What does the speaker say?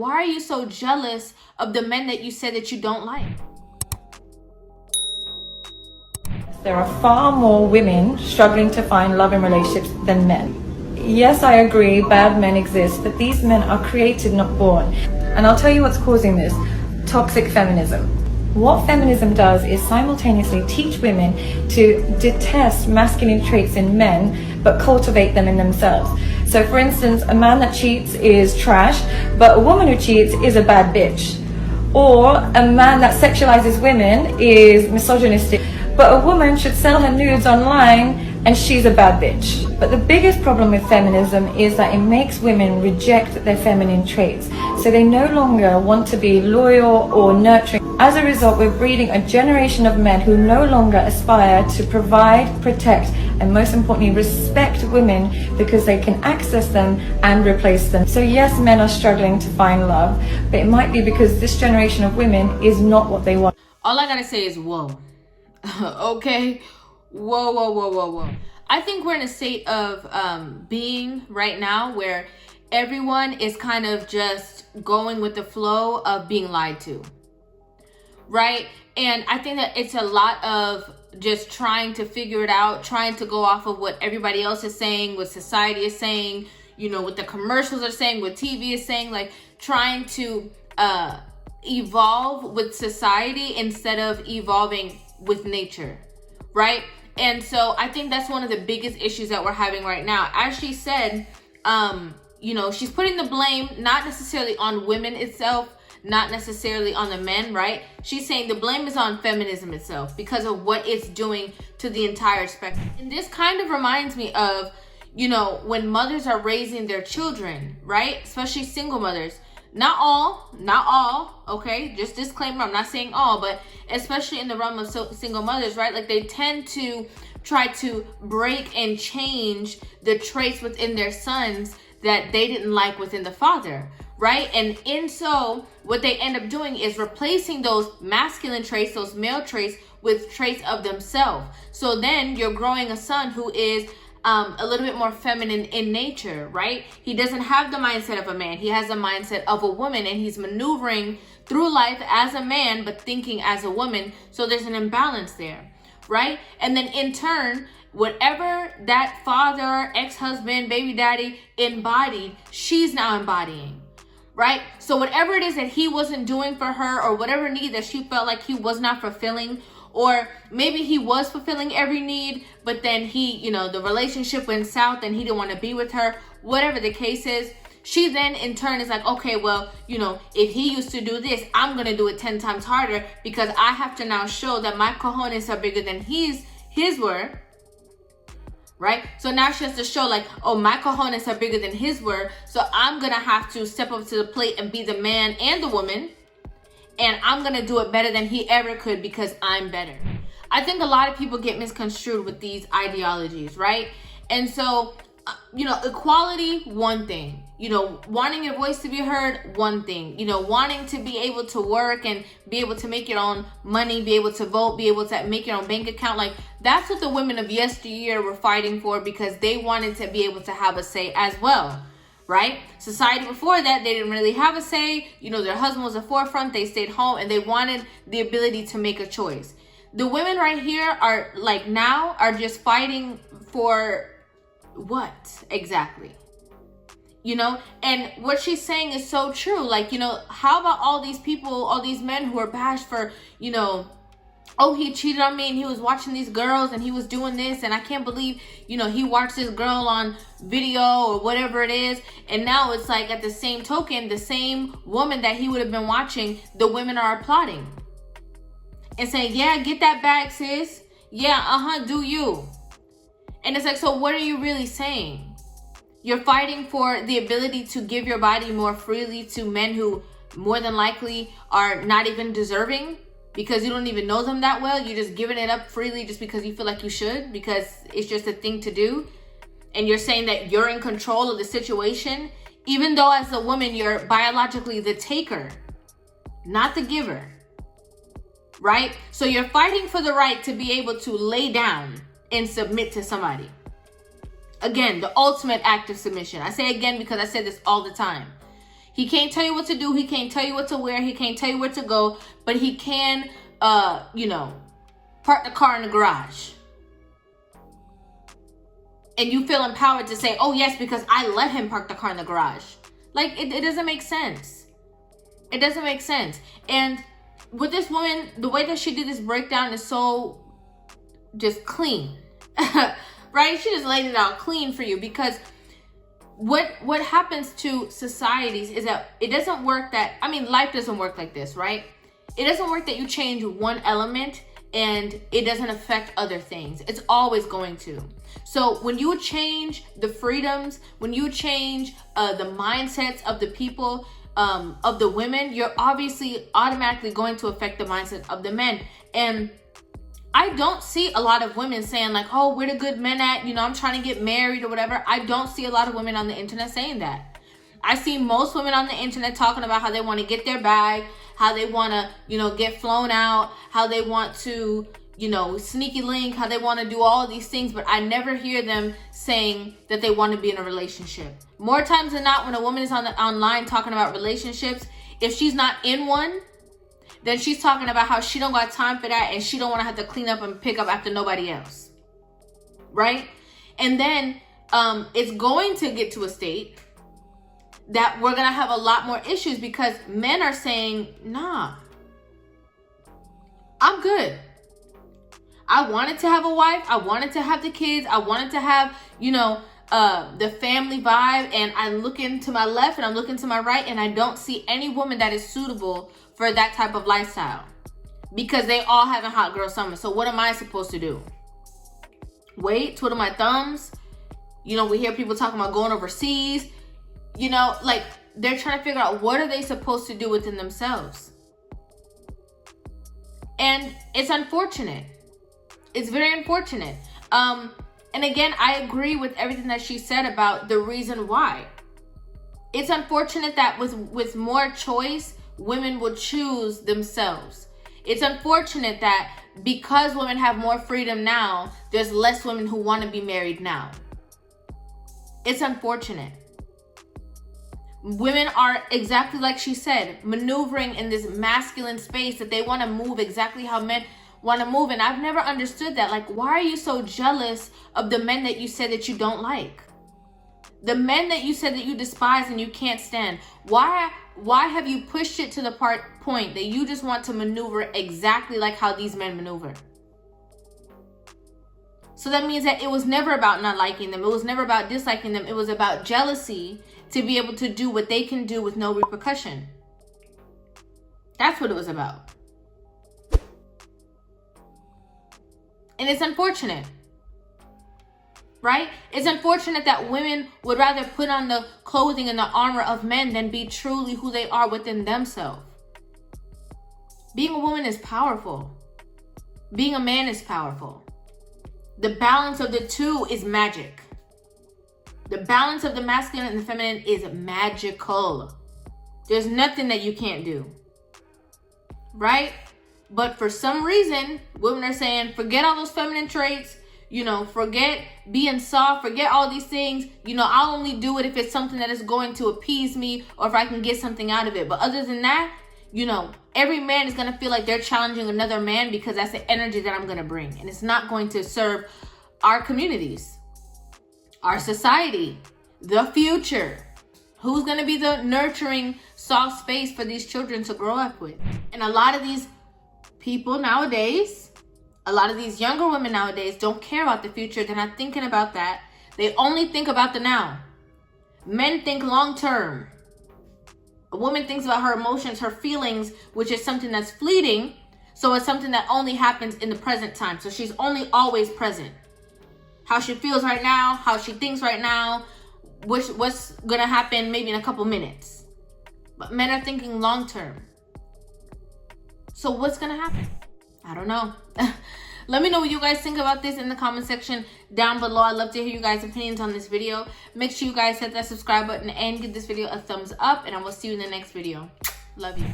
Why are you so jealous of the men that you said that you don't like? There are far more women struggling to find love in relationships than men. Yes, I agree, bad men exist, but these men are created, not born. And I'll tell you what's causing this: toxic feminism. What feminism does is simultaneously teach women to detest masculine traits in men, but cultivate them in themselves. So for instance, a man that cheats is trash, but a woman who cheats is a bad bitch. Or a man that sexualizes women is misogynistic, but a woman should sell her nudes online and she's a bad bitch. But the biggest problem with feminism is that it makes women reject their feminine traits. So they no longer want to be loyal or nurturing. As a result, we're breeding a generation of men who no longer aspire to provide, protect, and most importantly, respect women because they can access them and replace them. So yes, men are struggling to find love, but it might be because this generation of women is not what they want. All I gotta say is whoa. Okay? Whoa, whoa, whoa, whoa, whoa. I think we're in a state of being right now where everyone is kind of just going with the flow of being lied to, right? And I think that it's a lot of just trying to figure it out, trying to go off of what everybody else is saying, what society is saying, you know, what the commercials are saying, what TV is saying, like trying to evolve with society instead of evolving with nature, right? And so I think that's one of the biggest issues that we're having right now. As she said, you know, she's putting the blame not necessarily on women itself, not necessarily on the men, right? She's saying the blame is on feminism itself because of what it's doing to the entire spectrum. And this kind of reminds me of, you know, when mothers are raising their children, right? Especially single mothers. Not all, okay? Just disclaimer, I'm not saying all, but especially in the realm of single mothers, right? Like they tend to try to break and change the traits within their sons that they didn't like within the father, right? And in so, what they end up doing is replacing those masculine traits, those male traits, with traits of themselves. So then you're growing a son who is a little bit more feminine in nature, right? He doesn't have the mindset of a man. He has the mindset of a woman, and he's maneuvering through life as a man, but thinking as a woman. So there's an imbalance there, right? And then in turn, whatever that father, ex-husband, baby daddy embodied, she's now embodying, right? So whatever it is that he wasn't doing for her, or whatever need that she felt like he was not fulfilling, or maybe he was fulfilling every need, but then he, you know, the relationship went south and he didn't want to be with her, whatever the case is, she then in turn is like, okay, well, you know, if he used to do this, I'm going to do it 10 times harder because I have to now show that my cojones are bigger than his were, right? So now she has to show like, oh, my cojones are bigger than his were, so I'm going to have to step up to the plate and be the man and the woman. And I'm going to do it better than he ever could because I'm better. I think a lot of people get misconstrued with these ideologies, right? And so, you know, equality, one thing. You know, wanting your voice to be heard, one thing. You know, wanting to be able to work and be able to make your own money, be able to vote, be able to make your own bank account. Like, that's what the women of yesteryear were fighting for because they wanted to be able to have a say as well. Right? Society before that, they didn't really have a say. You know, their husband was the forefront. They stayed home and they wanted the ability to make a choice. The women right here are like now are just fighting for what exactly? You know, and what she's saying is so true. Like, you know, how about all these people, all these men who are bashed for, you know, oh, he cheated on me and he was watching these girls and he was doing this and I can't believe, you know, he watched this girl on video or whatever it is. And now it's like at the same token, the same woman that he would have been watching, the women are applauding and saying, yeah, get that bag, sis. Yeah, do you. And it's like, so what are you really saying? You're fighting for the ability to give your body more freely to men who more than likely are not even deserving. Because you don't even know them that well. You're just giving it up freely just because you feel like you should. Because it's just a thing to do. And you're saying that you're in control of the situation. Even though as a woman, you're biologically the taker. Not the giver. Right? So you're fighting for the right to be able to lay down and submit to somebody. Again, the ultimate act of submission. I say again because I say this all the time. He can't tell you what to do. He can't tell you what to wear. He can't tell you where to go. But he can, you know, park the car in the garage. And you feel empowered to say, oh, yes, because I let him park the car in the garage. Like, it doesn't make sense. It doesn't make sense. And with this woman, the way that she did this breakdown is so just clean. Right? She just laid it out clean for you, because what happens to societies is that it doesn't work that, I mean, life doesn't work like this, right? It doesn't work that you change one element and it doesn't affect other things. It's always going to. So when you change the freedoms, when you change the mindsets of the people, of the women, you're obviously automatically going to affect the mindset of the men. And I don't see a lot of women saying like, oh, where the good men at? You know, I'm trying to get married or whatever. I don't see a lot of women on the internet saying that. I see most women on the internet talking about how they want to get their bag, how they want to, you know, get flown out, how they want to, you know, sneaky link, how they want to do all of these things. But I never hear them saying that they want to be in a relationship. More times than not, when a woman is online talking about relationships, if she's not in one, then she's talking about how she don't got time for that and she don't want to have to clean up and pick up after nobody else. Right? And then it's going to get to a state that we're going to have a lot more issues, because men are saying, nah, I'm good. I wanted to have a wife. I wanted to have the kids. I wanted to have, you know, the family vibe. And I'm looking to my left and I'm looking to my right, and I don't see any woman that is suitable for that type of lifestyle, because they all having hot girl summer. So what am I supposed to do? Wait, twiddle my thumbs? You know, we hear people talking about going overseas. You know, like, they're trying to figure out what are they supposed to do within themselves. And it's unfortunate. It's very unfortunate. And again, I agree with everything that she said about the reason why. It's unfortunate that with more choice, women will choose themselves. It's unfortunate that because women have more freedom now, there's less women who want to be married now. It's unfortunate. Women are, exactly like she said, maneuvering in this masculine space that they want to move exactly how men want to move. And I've never understood that. Like, why are you so jealous of the men that you said that you don't like? The men that you said that you despise and you can't stand. Why have you pushed it to the point that you just want to maneuver exactly like how these men maneuver? So that means that it was never about not liking them. It was never about disliking them. It was about jealousy to be able to do what they can do with no repercussion. That's what it was about. And it's unfortunate, right? It's unfortunate that women would rather put on the clothing and the armor of men than be truly who they are within themselves. Being a woman is powerful. Being a man is powerful. The balance of the two is magic. The balance of the masculine and the feminine is magical. There's nothing that you can't do. Right? But for some reason, women are saying, forget all those feminine traits. You know, forget being soft. Forget all these things. You know, I'll only do it if it's something that is going to appease me or if I can get something out of it. But other than that, you know, every man is going to feel like they're challenging another man because that's the energy that I'm going to bring. And it's not going to serve our communities, our society, the future. Who's going to be the nurturing, soft space for these children to grow up with? And a lot of these people nowadays, a lot of these younger women nowadays don't care about the future. They're not thinking about that. They only think about the now. Men think long term. A woman thinks about her emotions, her feelings, which is something that's fleeting. So it's something that only happens in the present time. So she's only always present. How she feels right now, how she thinks right now, what's gonna happen maybe in a couple minutes. But men are thinking long term. So what's gonna happen? I don't know. Let me know what you guys think about this in the comment section down below. I'd love to hear you guys' opinions on this video. Make sure you guys hit that subscribe button and give this video a thumbs up, and I will see you in the next video. Love you.